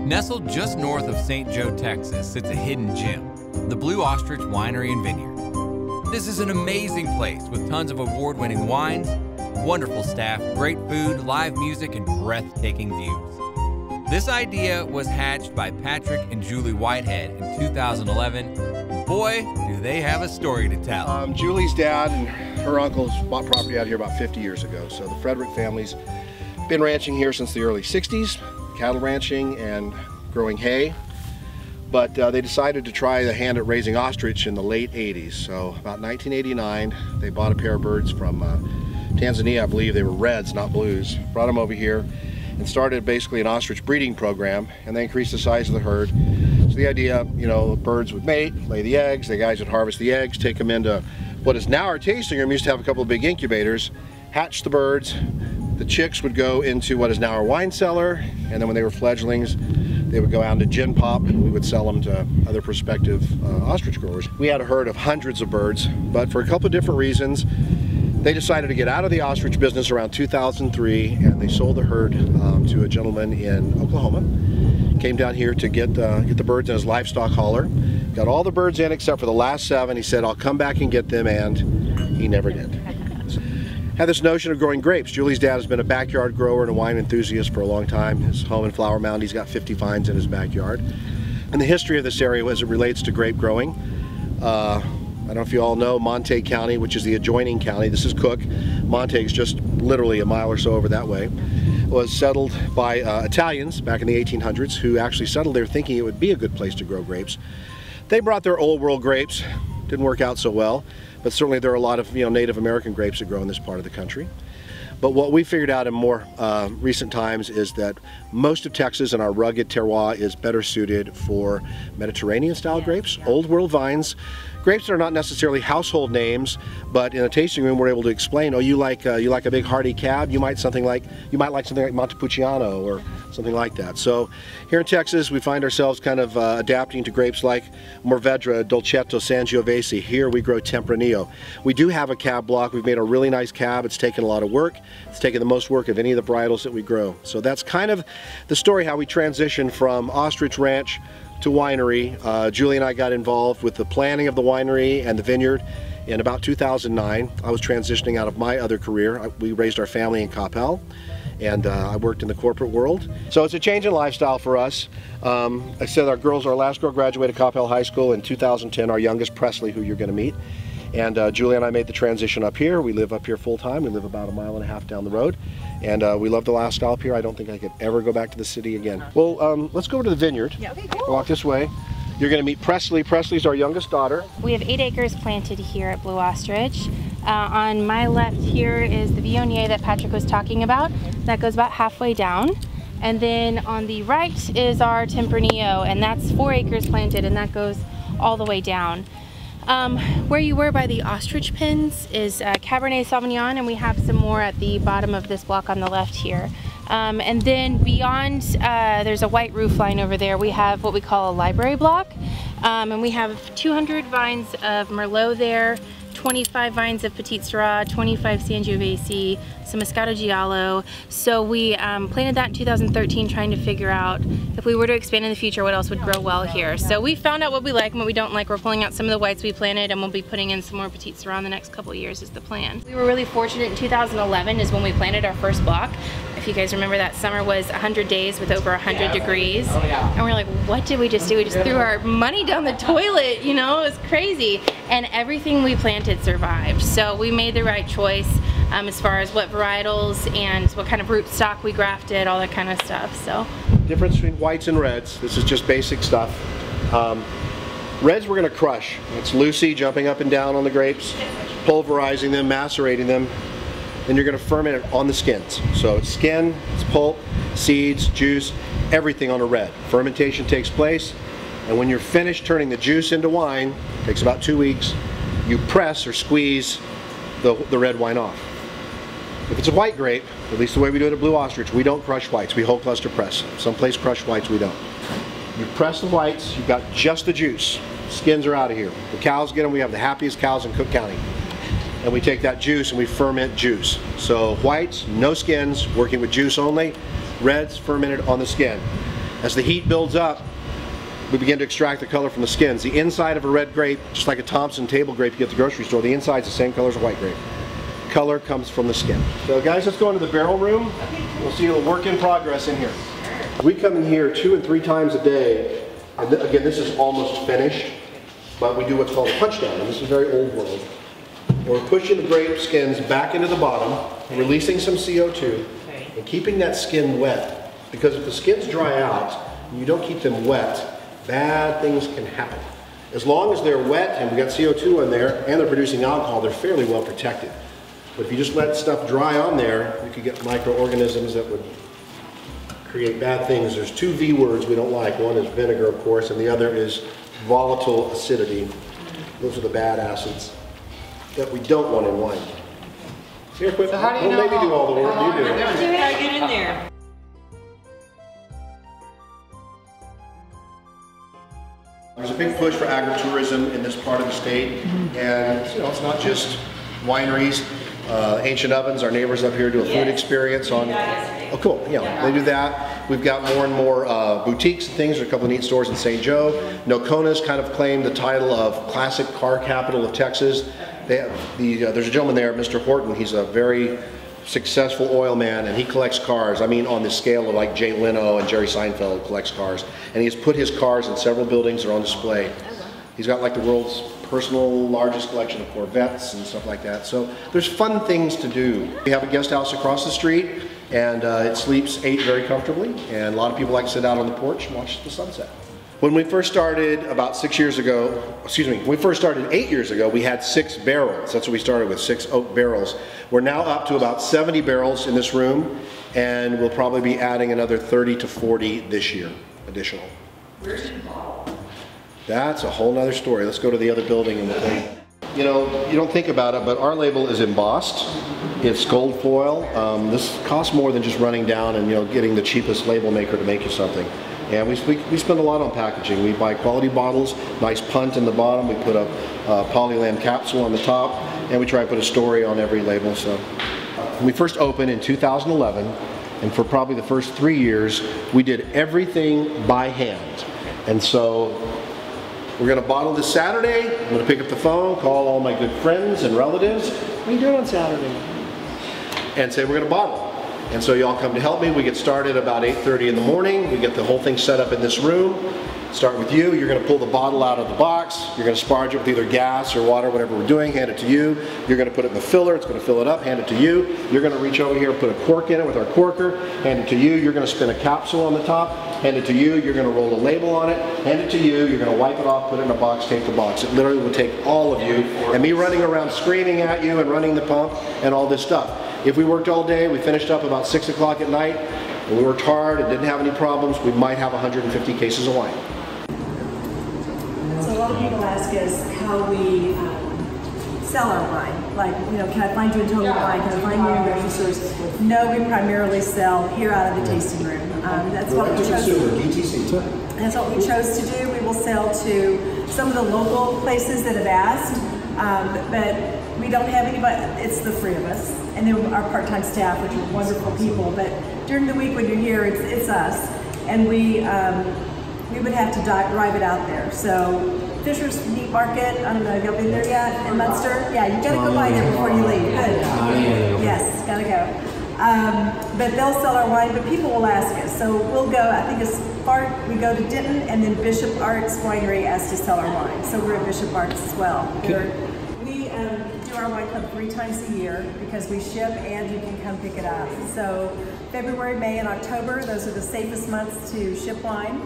Nestled just north of St. Joe, Texas, sits a hidden gem, the Blue Ostrich Winery and Vineyard. This is an amazing place with tons of award-winning wines, wonderful staff, great food, live music, and breathtaking views. This idea was hatched by Patrick and Julie Whitehead in 2011. Boy, do they have a story to tell. Julie's dad and her uncles bought property out here about 50 years ago. So the Frederick family's been ranching here since the early 60s, cattle ranching and growing hay. But they decided to try the hand at raising ostrich in the late 80s. So about 1989, they bought a pair of birds from Tanzania. I believe they were reds, not blues. Brought them over here and started basically an ostrich breeding program, and they increased the size of the herd. So the idea, you know, birds would mate, lay the eggs, the guys would harvest the eggs, take them into what is now our tasting room. Used to have a couple of big incubators, hatch the birds. The chicks would go into what is now our wine cellar, and then when they were fledglings, they would go out to gin pop, and we would sell them to other prospective ostrich growers. We had a herd of hundreds of birds, but for a couple of different reasons, they decided to get out of the ostrich business around 2003, and they sold the herd to a gentleman in Oklahoma. Came down here to get the birds in his livestock hauler. Got all the birds in except for the last 7. He said, "I'll come back and get them," and he never did. Had this notion of growing grapes. Julie's dad has been a backyard grower and a wine enthusiast for a long time. His home in Flower Mound, he's got 50 vines in his backyard. And the history of this area as it relates to grape growing, I don't know if you all know Montague County, which is the adjoining county. This is Cook. Montague's just literally a mile or so over that way. Was settled by Italians back in the 1800s who actually settled there thinking it would be a good place to grow grapes. They brought their old world grapes. Didn't work out so well, but certainly there are a lot of Native American grapes that grow in this part of the country. But what we figured out in more recent times is that most of Texas and our rugged terroir is better suited for Mediterranean style grapes, old world vines, grapes that are not necessarily household names, but in a tasting room we're able to explain, oh, you like a big hearty cab, you might like something like Montepulciano or something like that. So here in Texas we find ourselves kind of adapting to grapes like Mourvedre, Dolcetto, Sangiovese. Here we grow Tempranillo. We do have a cab block. We've made a really nice cab. It's taken a lot of work. It's taken the most work of any of the varietals that we grow. So that's kind of the story how we transitioned from ostrich ranch to winery. Julie and I got involved with the planning of the winery and the vineyard in about 2009. I was transitioning out of my other career. We raised our family in Coppell, and I worked in the corporate world. So it's a change in lifestyle for us. I said our last girl graduated Coppell High School in 2010, our youngest, Presely, who you're going to meet. And Julie and I made the transition up here. We live up here full time. We live about 1.5 miles down the road. And we love the lifestyle up here. I don't think I could ever go back to the city again. Well, let's go over to the vineyard. Yeah, okay, cool. Walk this way. You're going to meet Presely. Presely's our youngest daughter. We have 8 acres planted here at Blue Ostrich. On my left here is the Viognier that Patrick was talking about. That goes about halfway down. And then on the right is our Tempranillo, and that's 4 acres planted, and that goes all the way down. Where you were by the ostrich pens is Cabernet Sauvignon, and we have some more at the bottom of this block on the left here. And then beyond, there's a white roof line over there. We have what we call a library block, and we have 200 vines of Merlot there, 25 vines of Petite Syrah, 25 Sangiovese, some Moscato Giallo. So we planted that in 2013, trying to figure out if we were to expand in the future, what else would grow well here. So we found out what we like and what we don't like. We're pulling out some of the whites we planted, and we'll be putting in some more Petite Syrah in the next couple of years is the plan. We were really fortunate in 2011 is when we planted our first block. If you guys remember, that summer was 100 days with over 100 degrees. And we're like, what did we just do? We just threw our money down the toilet, you know, it was crazy. And everything we planted survived. So we made the right choice as far as what varietals and what kind of rootstock we grafted, all that kind of stuff. So difference between whites and reds. This is just basic stuff. Reds we're going to crush. It's Lucy jumping up and down on the grapes, pulverizing them, macerating them. Then you're going to ferment it on the skins. So it's skin, it's pulp, seeds, juice, everything on a red. Fermentation takes place, and when you're finished turning the juice into wine, it takes about 2 weeks, you press or squeeze the red wine off. If it's a white grape, at least the way we do it at Blue Ostrich, we don't crush whites, we whole cluster press. Someplace crush whites, we don't. You press the whites, you've got just the juice. Skins are out of here. The cows get them, we have the happiest cows in Cook County. And we take that juice and we ferment juice. So whites, no skins, working with juice only. Reds, fermented on the skin. As the heat builds up, we begin to extract the color from the skins. The inside of a red grape, just like a Thompson table grape you get at the grocery store, the inside's the same color as a white grape. Color comes from the skin. So guys, let's go into the barrel room. We'll see a work in progress in here. We come in here 2 and 3 times a day. And again, this is almost finished, but we do what's called a punch down, and this is very old world. We're pushing the grape skins back into the bottom, releasing some CO2, and keeping that skin wet. Because if the skins dry out, and you don't keep them wet, bad things can happen. As long as they're wet and we've got CO2 in there, and they're producing alcohol, they're fairly well protected. But if you just let stuff dry on there, you could get microorganisms that would create bad things. There's 2 V words we don't like. One is vinegar, of course, and the other is volatile acidity. Those are the bad acids that we don't want in wine. Here, quick. So how do you know maybe do all the work you do. Get in there. There's a big push for agritourism in this part of the state, and you know, it's not just wineries. Ancient Ovens, our neighbors up here, do a food experience on. Oh, cool! Yeah, they do that. We've got more and more boutiques and things. There's a couple of neat stores in St. Joe. Nokona's kind of claimed the title of classic car capital of Texas. They have there's a gentleman there, Mr. Horton. He's a very successful oil man, and he collects cars. I mean, on the scale of like Jay Leno and Jerry Seinfeld collects cars. And he has put his cars in several buildings that are on display. He's got like the world's personal largest collection of Corvettes and stuff like that. So there's fun things to do. We have a guest house across the street, and it sleeps 8 very comfortably. And a lot of people like to sit out on the porch and watch the sunset. When we first started about 6 years ago, when we first started 8 years ago, we had 6 barrels. That's what we started with, 6 oak barrels. We're now up to about 70 barrels in this room, and we'll probably be adding another 30 to 40 this year, additional. Where's it bottled? That's a whole nother story. Let's go to the other building and we'll think. You know, you don't think about it, but our label is embossed. It's gold foil. This costs more than just running down and getting the cheapest label maker to make you something. And we spend a lot on packaging. We buy quality bottles, nice punt in the bottom. We put a polylam capsule on the top, and we try and put a story on every label. So, when we first opened in 2011, and for probably the first 3 years, we did everything by hand. And so, we're going to bottle this Saturday. I'm going to pick up the phone, call all my good friends and relatives. What are you doing on Saturday? And say we're going to bottle. And so y'all come to help me. We get started about 8:30 in the morning. We get the whole thing set up in this room. Start with you. You're going to pull the bottle out of the box. You're going to sparge it with either gas or water, whatever we're doing. Hand it to you. You're going to put it in the filler. It's going to fill it up. Hand it to you. You're going to reach over here, put a cork in it with our corker. Hand it to you. You're going to spin a capsule on the top. Hand it to you. You're going to roll a label on it. Hand it to you. You're going to wipe it off, put it in a box, tape the box. It literally will take all of you and me running around screaming at you and running the pump and all this stuff. If we worked all day, we finished up about 6 o'clock at night, and we worked hard and didn't have any problems, we might have 150 cases of wine. So a lot of people ask us how we sell our wine. Like, can I find you in Total Wine? Can I find you in grocery stores? No, we primarily sell here out of the tasting room. That's what we chose. That's what we chose to do. We will sell to some of the local places that have asked, but we don't have anybody. It's the 3 of us, and then our part-time staff, which are wonderful people. But during the week when you're here, it's us, and we would have to drive it out there. So Fisher's Meat Market, I don't know, have y'all been there yet in Munster? Yeah, you gotta go by there before you leave. Good. Yes, gotta go. But they'll sell our wine, but people will ask us. So we'll go, I think as far, we go to Denton, and then Bishop Arts Winery asked to sell our wine. So we're at Bishop Arts as well. We do our wine club 3 times a year because we ship and you can come pick it up. So February, May, and October, those are the safest months to ship wine.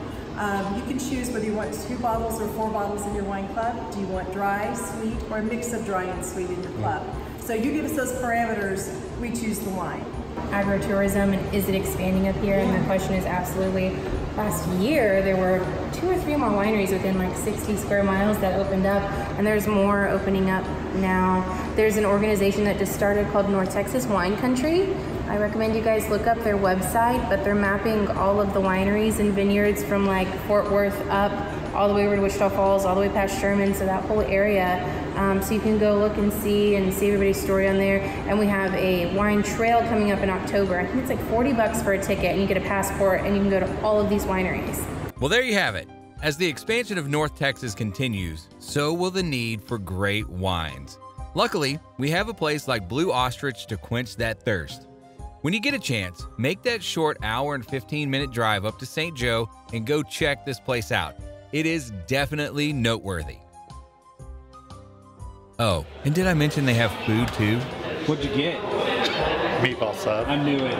You can choose whether you want 2 bottles or 4 bottles in your wine club. Do you want dry, sweet, or a mix of dry and sweet in your club? So you give us those parameters, we choose the wine. Agritourism, and is it expanding up here? And the question is absolutely. Last year, there were 2 or 3 more wineries within like 60 square miles that opened up, and there's more opening up now. There's an organization that just started called North Texas Wine Country. I recommend you guys look up their website, but they're mapping all of the wineries and vineyards from like Fort Worth up, all the way over to Wichita Falls, all the way past Sherman, so that whole area. So you can go look and see everybody's story on there. And we have a wine trail coming up in October. I think it's like $40 for a ticket, and you get a passport, and you can go to all of these wineries. Well, there you have it. As the expansion of North Texas continues, so will the need for great wines. Luckily, we have a place like Blue Ostrich to quench that thirst. When you get a chance, make that short hour and 15-minute drive up to St. Joe and go check this place out. It is definitely noteworthy. Oh, and did I mention they have food too? What'd you get? Meatball sub. I knew it.